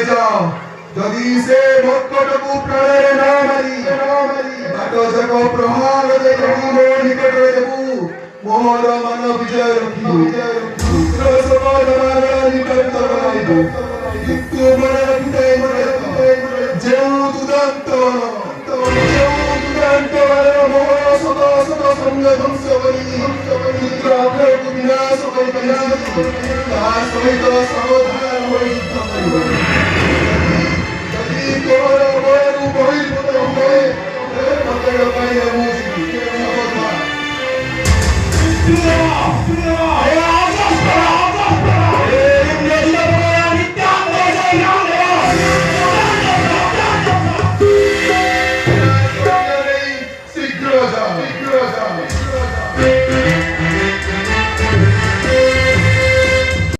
যাও যদি সে ভক্তটুকু প্রাণের না মারি বাট যাক প্রহার দেবু নিকটরে দেবু মোহর মান বিজয় রখিবু পুত্র সমাজ আমার নিকট বনাইবু কিন্তু মনে রাখিতে যেউ দুদান্ত মোহর সদ সদ সঙ্গ ধ্বংস করি পুত্র অগ্রକୁ বিনাশ କରିପାରିଛି ତା ସହିତ ସାବଧାନ ହୋଇ ଯୁଦ୍ଧ କରିବ ଯଦି ତୋର ବୟରୁ ବହିର୍ଭୂତ ହୁଏ ପ୍ରତ୍ୟେକ ପାଇଁ ମୁଁ ଯିବି ସାବଧାନ